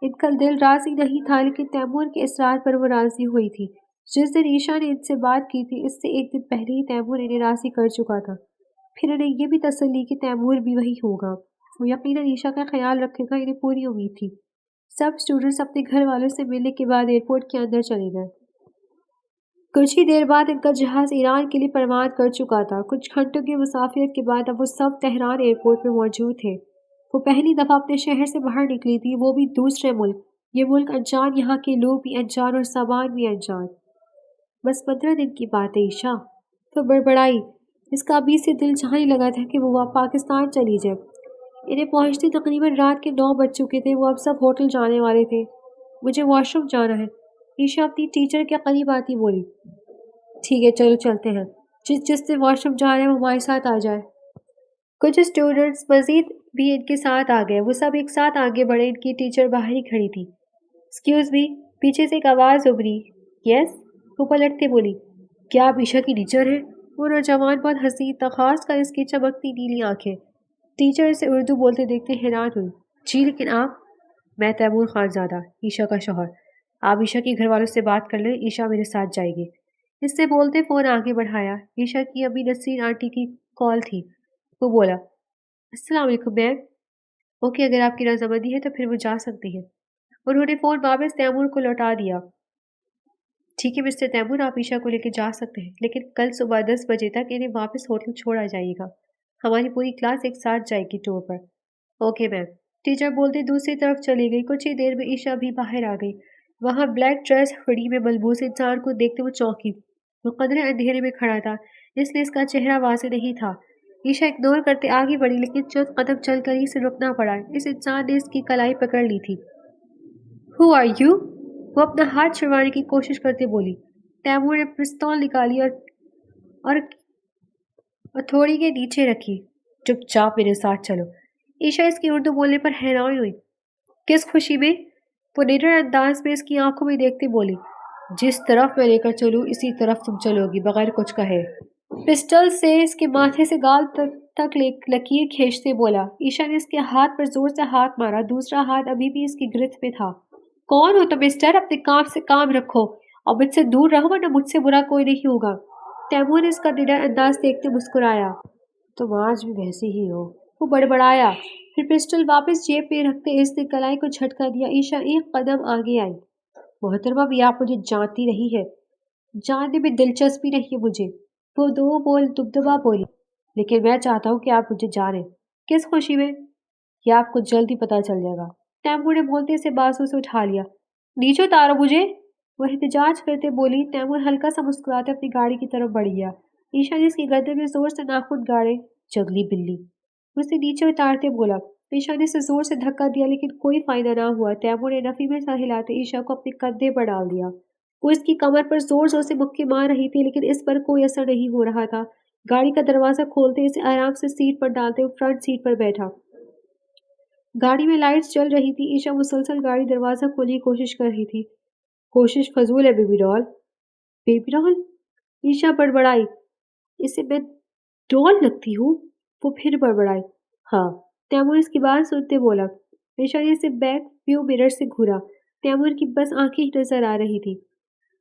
ان کا دل راضی نہیں تھا، لیکن تیمور کے اصرار پر وہ راضی ہوئی تھی۔ جس دن عیشا نے ان سے بات کی تھی، اس سے ایک دن پہلے ہی تیمور انہیں راضی کر چکا تھا۔ پھر انہیں یہ بھی تسلی کہ تیمور بھی وہی ہوگا۔ وہ یقیناً عیشا کا خیال رکھے گا، انہیں پوری امید تھی۔ سب اسٹوڈنٹس اپنے گھر والوں سے ملنے کے بعد ایئرپورٹ کے اندر چلے گئے۔ کچھ ہی دیر بعد ان کا جہاز ایران کے لیے پرواز کر چکا تھا۔ کچھ گھنٹوں کی مسافرت کے بعد اب وہ سب تہران ایئرپورٹ میں موجود تھے۔ وہ پہلی دفعہ اپنے شہر سے باہر نکلی تھی، وہ بھی دوسرے ملک۔ یہ ملک انجان، یہاں کے لوگ بھی انجان اور سامان بھی انجان۔ بس 15 دن کی بات ہے عیشا، تو بڑبڑائی۔ اس کا ابھی سے دل چاہنے لگا تھا کہ وہ پاکستان چلی جائے۔ انہیں پہنچتے تقریباً رات کے 9 بج چکے تھے۔ وہ اب سب ہوٹل جانے والے تھے۔ مجھے واش روم جانا ہے، عیشا اپنی ٹیچر کے قریب آتی بولی۔ ٹھیک ہے چلو چلتے ہیں، جس سے واش روم جا رہے ہیں وہ ہمارے ساتھ آ جائے۔ کچھ اسٹوڈنٹس مزید بھی ان کے ساتھ آ گئے۔ وہ سب ایک ساتھ آگے بڑھے۔ ان کی ٹیچر باہر ہی کھڑی تھی۔ ایکسکیوز می، پیچھے سے ایک آواز ابھری۔ یس، وہ پلٹتے بولی۔ کیا آپ عیشا کی ٹیچر ہیں؟ وہ نوجوان بہت حسین تھا، خاص کر اس کی چمکتی نیلی آنکھیں۔ ٹیچر اسے اردو بولتے دیکھتے حیران ہوئی۔ جی لیکن آپ؟ میں تیمور خان زادہ، عیشا کا شوہر۔ آپ عیشا کے گھر والوں سے بات کر لیں، عیشا میرے ساتھ جائے گی۔ اس سے بولتے فون آگے بڑھایا۔ عیشا کی امی نسرین آنٹی کی کال تھی۔ وہ بولا، السلام علیکم میم۔ اوکے، اگر آپ کی رضامندی ہے تو پھر وہ جا سکتی ہیں۔ انہوں نے فون واپس تیمور کو لوٹا دیا۔ ٹھیک ہے مسٹر تیمور، آپ عیشا کو لے کے جا سکتے ہیں، لیکن کل صبح 10 بجے تک انہیں واپس ہوٹل چھوڑا جائے گا۔ ہماری پوری کلاس ایک ساتھ جائے گی ٹور پر۔ اوکے میم، ٹیچر بولتے دوسری طرف چلی گئی۔ کچھ ہی دیر میں عیشا بھی باہر آ گئی۔ وہاں بلیک ڈریس ہڈی میں ملبوس انسان کو دیکھتے وہ چونکی۔ وہ قدرے اندھیرے میں کھڑا تھا، اس لیے اس کا چہرہ واضح نہیں تھا۔ عیشا اگنور کرتے آگے بڑھی، لیکن چند قدم چل کر ہی اسے رکنا پڑا۔ اس انسان نے اس کی کلائی پکڑ لی تھی۔ Who are you؟ وہ اپنا ہاتھ چھڑوانے کی کوشش کرتے بولی۔ تیمور نے پستول نکالی اور ہتھوڑی کے نیچے رکھی۔ چپ چاپ میرے ساتھ چلو۔ عیشا اس کی اردو بولنے پر حیران ہوئی۔ کس خوشی میں؟ وہ نڈر انداز میں اس کی آنکھوں میں دیکھتے بولی۔ جس طرف میں لے کر چلوں اسی طرف تم چلو گی، بغیر کچھ کہے۔ پسٹل سے اس کے ماتھے سے گال تک لکیر کھینچتے بولا۔ عیشا نے اس کے ہاتھ پر زور سے ہاتھ مارا، دوسرا ہاتھ ابھی بھی اس کی گرفت میں تھا۔ کون ہو تم مسٹر؟ اپنے کام سے کام رکھو اور مجھ سے دور رہو، ورنہ مجھ سے برا کوئی نہیں ہوگا۔ تیمور نے اس کا نڈر انداز دیکھتے مسکرایا۔ تم آج بھی ویسے ہی ہو، وہ بڑبڑایا۔ پھر پسٹل واپس جیب میں رکھتے اس نے کلائی کو جھٹکا دیا۔ عیشا ایک قدم آگے آئی۔ محترمہ بھی آپ مجھے جانتی نہیں ہے۔ جاننے میں دلچسپی نہیں ہے مجھے، وہ دو بول دبدبا بولی، لیکن میں چاہتا ہوں کہ آپ مجھے جانیں۔ کس خوشی میں؟ یہ آپ کو جلدی پتہ چل جائے گا۔ تیمور نے بولتے اسے بازو سے اٹھا لیا۔ نیچے اتارو مجھے، وہ احتجاج کرتے بولی۔ تیمور ہلکا سا مسکراتے اپنی گاڑی کی طرف بڑھ گیا۔ عیشا نے اس کی گردن میں زور سے ناخن گاڑے۔ جنگلی بلی، اسے نیچے اتارتے بولا۔ عیشا نے اسے زور سے دھکا دیا، لیکن کوئی فائدہ نہ ہوا۔ تیمور نے نفی میں سر ہلاتے عیشا کو اپنے کندھے پر ڈال دیا۔ وہ اس کی کمر پر زور زور سے مکے مار رہی تھی، لیکن اس پر کوئی اثر نہیں ہو رہا تھا۔ گاڑی کا دروازہ کھولتے اسے آرام سے سیٹ پر ڈالتے وہ فرنٹ سیٹ پر بیٹھا۔ گاڑی میں لائٹس جل رہی تھی۔ عیشا مسلسل گاڑی دروازہ کھولنے کی کوشش کر رہی تھی۔ کوشش فضول ہے بیبی ڈال۔ بیبی ڈال؟ عیشا بڑبڑائی۔ اسے میں ڈال لگتی ہوں؟ وہ پھر بڑبڑائی۔ ہاں، تیمور اس کی بات سنتے بولا۔ عیشا نے اسے بیک ویو مرر سے گھورا۔ تیمور کی بس آنکھیں ہی نظر آ رہی تھی۔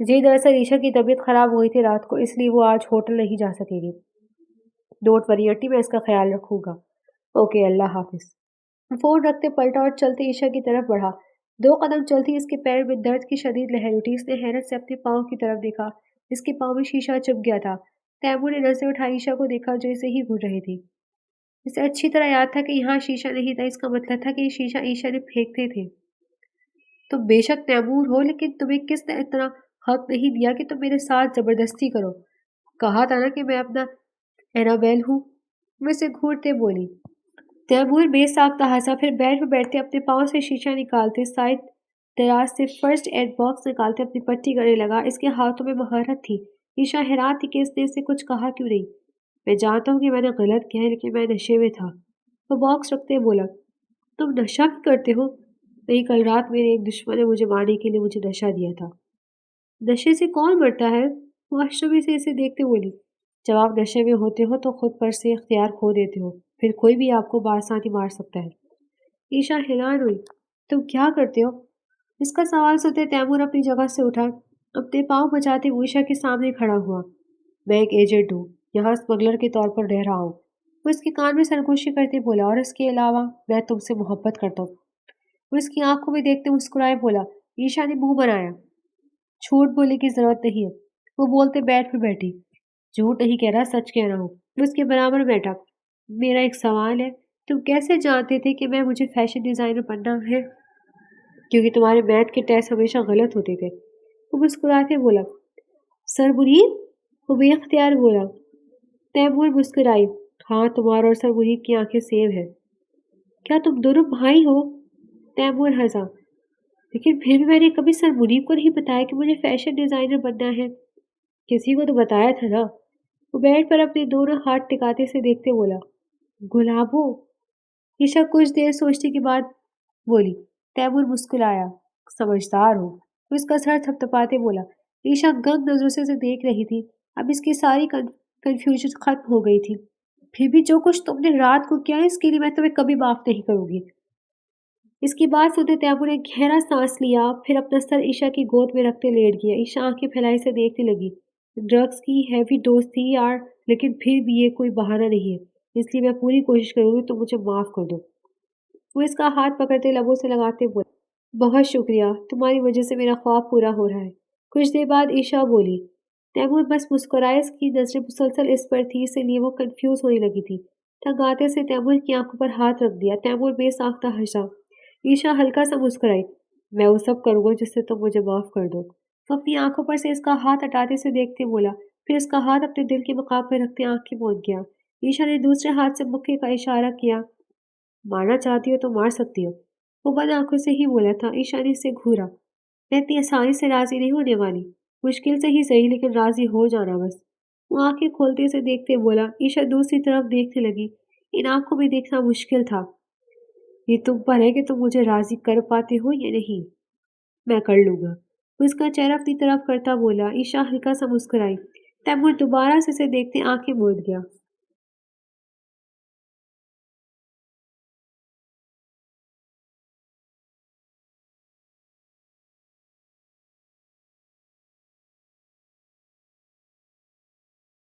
جی دراصل عیشا کی طبیعت خراب ہوئی تھی رات کو، اس لیے وہ آج ہوٹل نہیں جا سکے گی۔ ڈونٹ وری آنٹی، میں اس کا خیال رکھوں گا۔ اوکے، اللہ حافظ۔ فون رکھتے پلٹا اور چلتے عیشا کی طرف بڑھا۔ 2 قدم چلتی اس کے پیر میں درد کی شدید لہر اٹھی۔ اس نے حیرت سے اپنے پاؤں کی طرف دیکھا۔ اس کے پاؤں میں شیشہ چبھ گیا تھا۔ تیمور نے نظریں اٹھائی عیشا کو دیکھا جو اسے ہی گھور رہی تھی۔ اسے اچھی طرح یاد تھا کہ یہاں شیشہ نہیں تھا، اس کا مطلب تھا کہ یہ شیشہ عیشا نے پھینکتے تھے۔ تم بے شک تیمور ہو، لیکن تمہیں کس نے اتنا حق نہیں دیا کہ تم میرے ساتھ زبردستی کرو؟ کہا تھا نا کہ میں اپنا اینابیل ہوں، میں سے گھورتے بولی۔ تیمور بے ساختہ ہنسا، پھر بیڈ پر بیٹھتے اپنے پاؤں سے شیشہ نکالتے، سائڈ دراز سے فرسٹ ایڈ باکس نکالتے اپنی پٹی کرنے لگا۔ اس کے ہاتھوں میں مہارت تھی۔ عیشا حیران تھی کہ اس نے اسے کچھ کہا کیوں نہیں۔ میں جانتا ہوں کہ میں نے غلط کیا ہے، لیکن میں نشے میں تھا۔ وہ باکس رکھتے بولا، تم نشہ بھی کرتے ہو؟ نہیں، کل رات میرے ایک دشمن نے مجھے مارنے کے لیے مجھے نشہ دیا تھا۔ نشے سے کون مرتا ہے؟ وہ اشرفی سے اسے دیکھتے بولی، جب آپ نشے میں ہوتے ہو تو خود پر سے اختیار کھو دیتے ہو، پھر کوئی بھی آپ کو بآسانی مار سکتا ہے۔ عیشا حیران ہوئی، تم کیا کرتے ہو؟ اس کا سوال سنتے تیمور اپنی جگہ سے اٹھا، اپنے پاؤں بچاتے عیشا کے سامنے کھڑا ہوا۔ میں ایک ایجنٹ ہوں، یہاں اسمگلر کے طور پر رہ رہا ہوں۔ وہ اس کے کان میں سرگوشی کرتے بولا، اور اس کے علاوہ میں تم سے محبت کرتا ہوں۔ وہ اس کی آنکھوں میں دیکھتے مسکرائے بولا۔ عیشا نے منہ بنایا، جھوٹ بولنے کی ضرورت نہیں ہے۔ وہ بولتے بیڈ پر بیٹھی، جھوٹ نہیں کہہ رہا، سچ کہہ رہا ہوں۔ وہ اس کے برابر بیٹھا۔ میرا ایک سوال ہے، تم کیسے جانتے تھے کہ مجھے فیشن ڈیزائنر بننا ہے؟ کیونکہ تمہارے میتھ کے ٹیسٹ ہمیشہ غلط ہوتے تھے۔ وہ مسکراتے بولا۔ سر منیب؟ وہ بے اختیار بولا۔ تیمور مسکرائی، ہاں، تمہارا اور سر منیب کی آنکھیں سیم ہیں۔ کیا تم دونوں بھائی ہو؟ تیمور ہنسا، لیکن پھر بھی میں نے کبھی سر منیب کو نہیں بتایا کہ مجھے فیشن ڈیزائنر بننا ہے۔ کسی کو تو بتایا تھا نا؟ وہ بیڈ پر اپنے دونوں ہاتھ ٹکاتے سے دیکھتے بولا، گلابو؟ عیشا کچھ دیر سوچنے کے بعد بولی۔ تیمور مسکرایا، سمجھدار ہو۔ وہ اس کا سر تھپتھپاتے بولا۔ عیشا گنگ نظروں سے اسے دیکھ رہی تھی۔ اب اس کی ساری کنفیوژن ختم ہو گئی تھی۔ پھر بھی جو کچھ تم نے رات کو کیا، اس کے لیے میں تمہیں کبھی معاف نہیں کروں گی۔ اس کی بات سنتے تیمور نے گہرا سانس لیا، پھر اپنا سر عیشا کی گود میں رکھتے لیٹ گیا۔ عیشا آنکھیں پھیلائی سے دیکھنے لگی۔ ڈرگس کی ہیوی ڈوز تھی یار، لیکن پھر بھی یہ کوئی بہانہ نہیں ہے، اس لیے میں پوری کوشش کروں گی تم مجھے معاف کر دو۔ وہ اس کا ہاتھ پکڑتے لبوں سے لگاتے بولا، بہت شکریہ، تمہاری وجہ سے میرا خواب پورا ہو رہا ہے۔ کچھ دیر بعد عیشا بولی۔ تیمور بس مسکرائے، اس کی نظریں مسلسل اس پر تھی، اسی لیے وہ کنفیوز ہونے لگی تھی۔ تنگاتے سے تیمور کی آنکھوں پر ہاتھ رکھ دیا۔ تیمور بے ساختہ ہنسا۔ عیشا ہلکا سا مسکرائی، میں وہ سب کروں گا جس سے تم مجھے معاف کر دو۔ وہ اپنی آنکھوں پر سے اس کا ہاتھ ہٹاتے سے دیکھتے بولا، پھر اس کا ہاتھ اپنے دل کے مقام پہ رکھتے آنکھیں موند گیا۔ عیشا نے دوسرے ہاتھ سے مکے کا اشارہ کیا، مارنا چاہتی ہو تو مار سکتی ہو۔ وہ بند آنکھوں سے ہی بولا تھا۔ عیشا نے اسے گھورا، میں اتنی آسانی سے راضی نہیں ہونے والی، مشکل سے ہی صحیح لیکن راضی ہو جانا بس۔ وہ آنکھیں کھولتے سے دیکھتے بولا۔ عیشا دوسری طرف دیکھنے لگی، ان آنکھوں میں دیکھنا مشکل تھا۔ یہ تم پر ہے کہ تم مجھے راضی کر پاتے ہو یا نہیں، میں کر لوں گا۔ وہ اس کا چہرہ اپنی طرف کرتا بولا۔ عیشا ہلکا سا مسکرائی۔ تیمور دوبارہ سے اسے دیکھتے آنکھیں موند گیا۔